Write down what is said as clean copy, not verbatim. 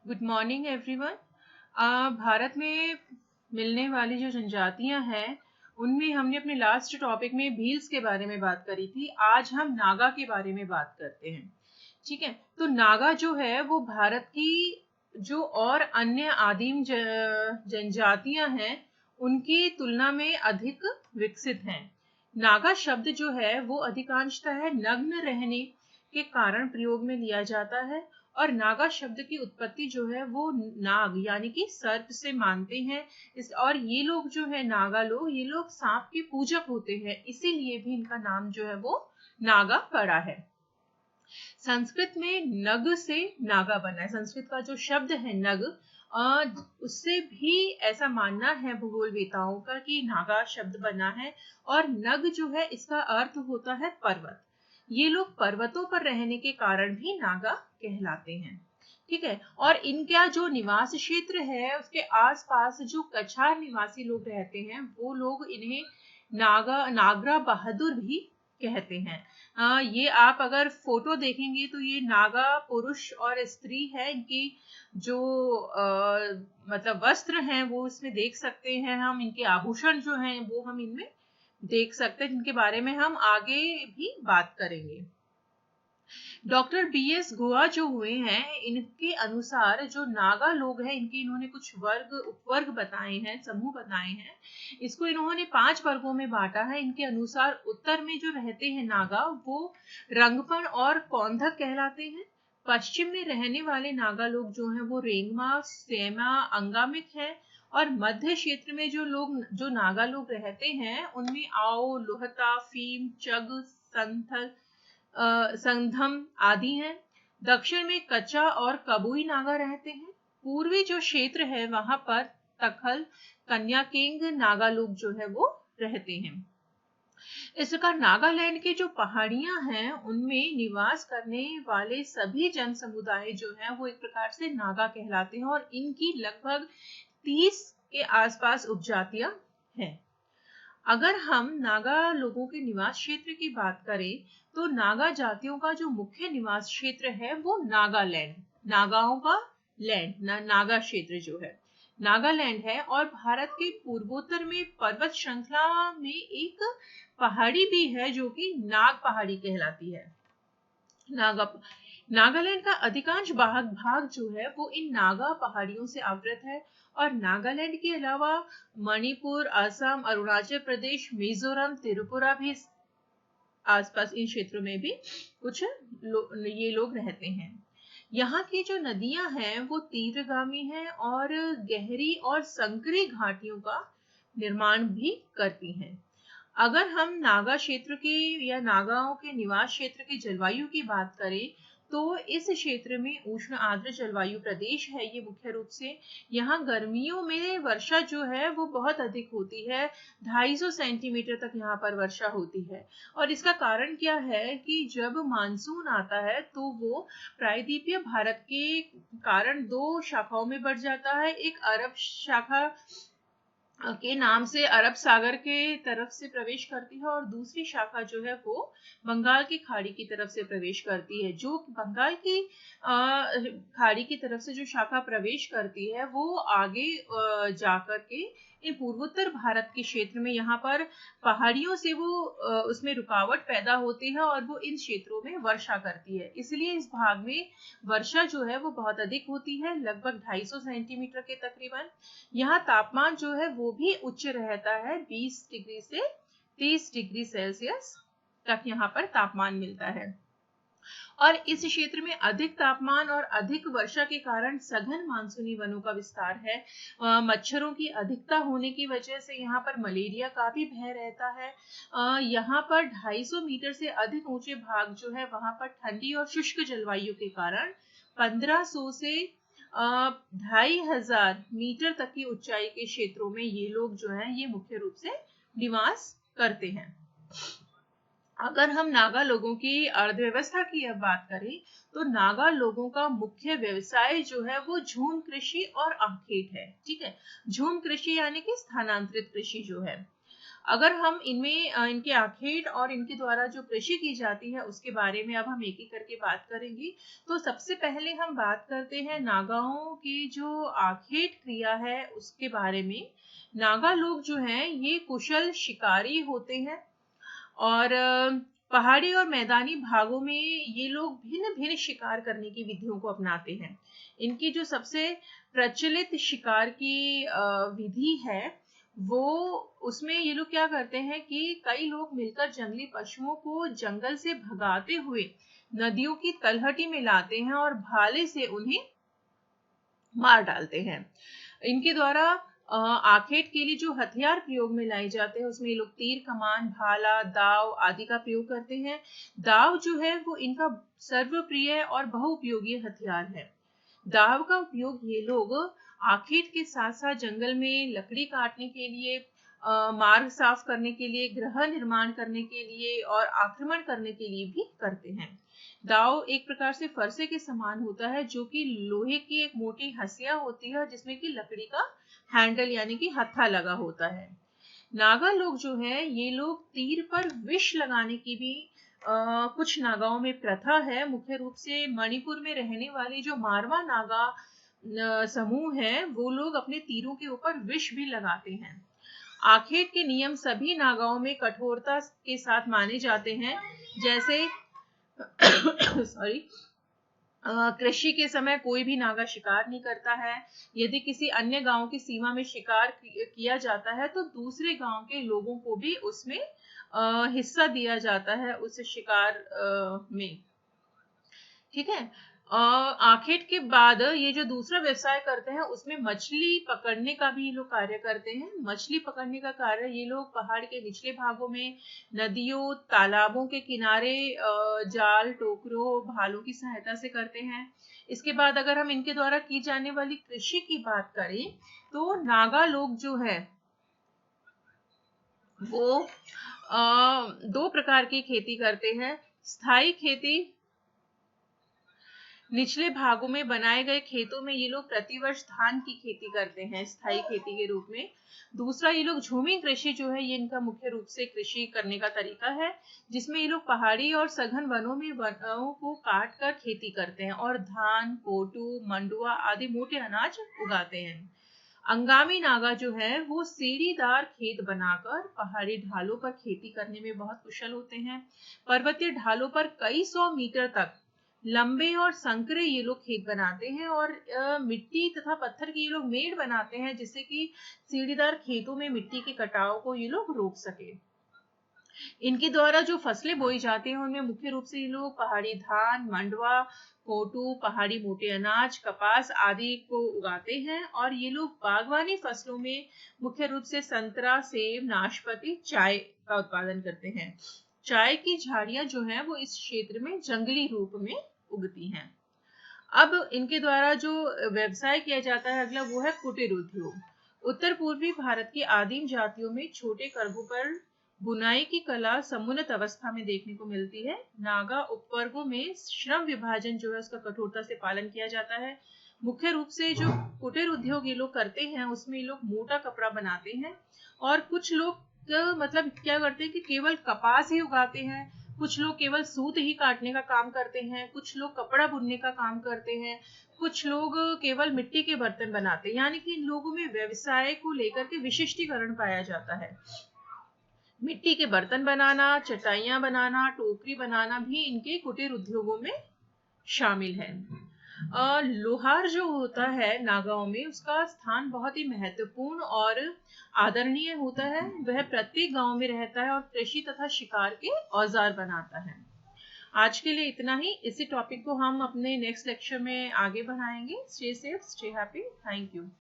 Good morning everyone. Bharat में मिलने वाली जो जनजातियां हैं उनमें हमने अपने लास्ट टॉपिक में भील्स के बारे में बात करी थी। आज हम नागा के बारे में बात करते हैं। ठीक है, तो नागा जो है वो भारत की जो और अन्य आदिम जनजातियां हैं उनकी तुलना में अधिक विकसित हैं। नागा शब्द जो है वो अधिकांशतः नग्न रहने के कारण प्रयोग में लिया जाता है और नागा शब्द की उत्पत्ति जो है वो नाग यानी कि सर्प से मानते हैं। इस और ये लोग जो है नागा लोग, ये लोग सांप के पूजक होते हैं, इसीलिए भी इनका नाम जो है वो नागा पड़ा है। संस्कृत में नग से नागा बना है। संस्कृत का जो शब्द है नग, उससे भी ऐसा मानना है भूगोलवेताओं का कि नागा शब्द बना है। और नग जो है इसका अर्थ होता है पर्वत। ये लोग पर्वतों पर रहने के कारण भी नागा कहलाते हैं। ठीक है, और इनका जो निवास क्षेत्र है उसके आसपास जो कछार निवासी लोग रहते हैं वो लोग इन्हें नागरा बहादुर भी कहते हैं। ये आप अगर फोटो देखेंगे तो ये नागा पुरुष और स्त्री है। इनकी जो मतलब वस्त्र हैं वो इसमें देख सकते हैं हम। इनके आभूषण जो हैं वो हम इनमें देख सकते हैं, जिनके बारे में हम आगे भी बात करेंगे। Doctor BS. गुहा जो हुए हैं, इनके अनुसार जो नागा लोग हैं इनके इन्होंने कुछ वर्ग उपवर्ग बताए हैं, समूह बताए हैं। इसको इन्होंने 5 वर्गों में बांटा है। इनके अनुसार उत्तर में जो रहते हैं नागा वो रंगपण और कौंधक कहलाते हैं। पश्चिम में रहने वाले नागा लोग जो हैं वो रेंगमा, सेमा, अंगामिक हैं। और मध्य क्षेत्र में जो नागा लोग रहते हैं उनमें आओ, लोहता, फीम, चग, संथल, संधम आदि हैं। दक्षिण में कच्चा और कबुई नागा रहते हैं। पूर्वी जो क्षेत्र है वहां पर तखल, कन्याकिंग नागा लोग जो है वो रहते हैं। इस प्रकार नागालैंड की जो पहाड़ियां हैं उनमें निवास करने वाले सभी जन समुदाय जो है वो एक प्रकार से नागा कहलाते हैं और इनकी लगभग 30 के आसपास उपजातियां हैं। अगर हम नागा लोगों के निवास क्षेत्र की बात करें तो नागा जातियों का जो मुख्य निवास क्षेत्र है वो नागालैंड, नागाओं का लैंड, नागा क्षेत्र जो है नागालैंड है। और भारत के पूर्वोत्तर में पर्वत श्रृंखला में एक पहाड़ी भी है जो कि नाग पहाड़ी कहलाती है। नागालैंड का अधिकांश भाग जो है वो इन नागा पहाड़ियों से आवृत है। और नागालैंड के अलावा मणिपुर, असम, अरुणाचल प्रदेश, मिजोरम, त्रिपुरा भी आसपास इन क्षेत्रों में भी कुछ ये लोग रहते हैं। यहाँ की जो नदियां हैं वो तीव्रगामी हैं और गहरी और संकरी घाटियों का निर्माण भी करती हैं। अगर हम नागा क्षेत्र की या नागाओं के निवास क्षेत्र की जलवायु की बात करें तो इस क्षेत्र में उष्ण आर्द्र जलवायु प्रदेश है ये मुख्य रूप से। यहाँ गर्मियों में वर्षा जो है वो बहुत अधिक होती है, 250 सेंटीमीटर तक यहाँ पर वर्षा होती है। और इसका कारण क्या है कि जब मानसून आता है तो वो प्रायद्वीपीय भारत के कारण 2 शाखाओं में बढ़ जाता है। एक अरब शाखा के नाम से अरब सागर के तरफ से प्रवेश करती है और दूसरी शाखा जो है वो बंगाल की खाड़ी की तरफ से प्रवेश करती है। जो बंगाल की खाड़ी की तरफ से जो शाखा प्रवेश करती है वो आगे जाकर के इन पूर्वोत्तर भारत के क्षेत्र में यहाँ पर पहाड़ियों से वो उसमें रुकावट पैदा होती है और वो इन क्षेत्रों में वर्षा करती है। इसलिए इस भाग में वर्षा जो है वो बहुत अधिक होती है, लगभग 250 सेंटीमीटर के तकरीबन। यहाँ तापमान जो है वो भी उच्च रहता है, 20 डिग्री से 30 डिग्री सेल्सियस तक यहाँ पर तापमान मिलता है। और इस क्षेत्र में अधिक तापमान और अधिक वर्षा के कारण सघन मानसूनी वनों का विस्तार है। मच्छरों की अधिकता होने की वजह से यहाँ पर मलेरिया का भी भय रहता है। यहाँ पर 250 मीटर से अधिक ऊंचे भाग जो है वहां पर ठंडी और शुष्क जलवायु के कारण 1500 से 2500 मीटर तक की ऊंचाई के क्षेत्रों में ये लोग जो हैं ये मुख्य रूप से निवास करते हैं। अगर हम नागा लोगों की अर्थव्यवस्था की अब बात करें तो नागा लोगों का मुख्य व्यवसाय जो है वो झूम कृषि और आखेट है। ठीक है, झूम कृषि यानी कि स्थानांतरित कृषि जो है। अगर हम इनमें इनके आखेट और इनके द्वारा जो कृषि की जाती है उसके बारे में अब हम एक एक करके बात करेंगे। तो सबसे पहले हम बात करते हैं नागाओं की जो आखेट क्रिया है उसके बारे में। नागा लोग जो हैं ये कुशल शिकारी होते हैं और पहाड़ी और मैदानी भागों में ये लोग भिन्न भिन्न शिकार करने की विधियों को अपनाते हैं। इनकी जो सबसे प्रचलित शिकार की विधि है वो उसमें ये लोग क्या करते हैं कि कई लोग मिलकर जंगली पशुओं को जंगल से भगाते हुए नदियों की तलहटी में लाते हैं और भाले से उन्हें मार डालते हैं। इनके द्वारा आखेट के लिए जो हथियार प्रयोग में लाए जाते हैं उसमें ये लोग तीर कमान भाला दाव आदि का प्रयोग करते हैं। दाव जो है वो इनका सर्वप्रिय और बहुउपयोगी हथियार है। दाव का उपयोग ये लोग आखेट के साथ साथ जंगल में लकड़ी काटने के लिए, मार्ग साफ करने के लिए, गृह निर्माण करने के लिए और आक्रमण करने के लिए भी करते हैं। दाव एक प्रकार से फरसे के समान होता है जो कि लोहे की एक मोटी हंसिया होती है जिसमें कि लकड़ी का हैंडल यानी कि हत्था लगा होता है। नागा लोग जो है ये लोग तीर पर विष लगाने की भी कुछ नागाओं में प्रथा है। मुख्य रूप से मणिपुर में रहने वाले जो मारवा नागा समूह है वो लोग अपने तीरों के ऊपर विष भी लगाते हैं। आखेट के नियम सभी नागाओं में कठोरता के साथ माने जाते हैं। जैसे सॉरी, कृषि के समय कोई भी नागा शिकार नहीं करता है। यदि किसी अन्य गांव की सीमा में शिकार किया जाता है तो दूसरे गांव के लोगों को भी उसमें हिस्सा दिया जाता है उस शिकार में। ठीक है। आखेट के बाद ये जो दूसरा व्यवसाय करते हैं उसमें मछली पकड़ने का भी ये लोग कार्य करते हैं। मछली पकड़ने का कार्य ये लोग पहाड़ के निचले भागों में, नदियों, तालाबों के किनारे जाल, टोकरों, भालों की सहायता से करते हैं। इसके बाद अगर हम इनके द्वारा की जाने वाली कृषि की बात करें तो नागा लोग जो है वो दो प्रकार की खेती करते हैं। स्थायी खेती, निचले भागों में बनाए गए खेतों में ये लोग प्रतिवर्ष धान की खेती करते हैं स्थायी खेती के रूप में। दूसरा ये लोग झूमी कृषि जो है ये इनका मुख्य रूप से कृषि करने का तरीका है जिसमें ये लोग पहाड़ी और सघन वनों में वनों को काट कर खेती करते हैं और धान, कोटू, मंडुआ आदि मोटे अनाज उगाते हैं। अंगामी नागा जो है वो सीढ़ीदार खेत बनाकर पहाड़ी ढालों पर खेती करने में बहुत कुशल होते हैं। पर्वतीय ढालों पर कई सौ मीटर तक लंबे और संकरे ये लोग खेत बनाते हैं और मिट्टी तथा पत्थर की ये लोग मेड़ बनाते हैं जिससे कि सीढ़ीदार खेतों में मिट्टी के कटाव को ये लोग रोक सके। इनके द्वारा जो फसलें बोई जाती हैं उनमें मुख्य रूप से ये लोग पहाड़ी धान, मंडवा, कोटू, पहाड़ी मोटे अनाज, कपास आदि को उगाते हैं और ये लोग बागवानी फसलों में मुख्य रूप से संतरा, सेब, नाशपाती, चाय का उत्पादन करते हैं। चाय की झाड़ियां जो हैं वो इस क्षेत्र में जंगली रूप में उगती हैं। अब इनके द्वारा जो व्यवसाय किया जाता है अगला वो है कुटीर उद्योग। उत्तर पूर्वी भारत की आदिम जातियों में छोटे करघों पर बुनाई की कला समुन्नत अवस्था में देखने को मिलती है। नागा उपवर्गों में श्रम विभाजन जो है उसका कठोरता से पालन किया जाता है। मुख्य रूप से जो कुटीर उद्योग ये लोग करते हैं उसमें ये लोग मोटा कपड़ा बनाते हैं और कुछ लोग मतलब क्या करते हैं कि केवल कपास ही उगाते हैं, कुछ लोग केवल सूत ही काटने का काम करते हैं, कुछ लोग कपड़ा बुनने का काम करते हैं, कुछ लोग केवल मिट्टी के बर्तन बनाते हैं। यानी कि इन लोगों में व्यवसाय को लेकर के विशिष्टीकरण पाया जाता है। मिट्टी के बर्तन बनाना, चटाइयां बनाना, टोकरी बनाना भी इनके कुटीर उद्योगों में शामिल है। लोहार जो होता है नागाओं में उसका स्थान बहुत ही महत्वपूर्ण और आदरणीय होता है। वह प्रत्येक गांव में रहता है और कृषि तथा शिकार के औजार बनाता है। आज के लिए इतना ही। इसी टॉपिक को हम अपने नेक्स्ट लेक्चर में आगे बढ़ाएंगे। Stay safe, stay happy. Thank you.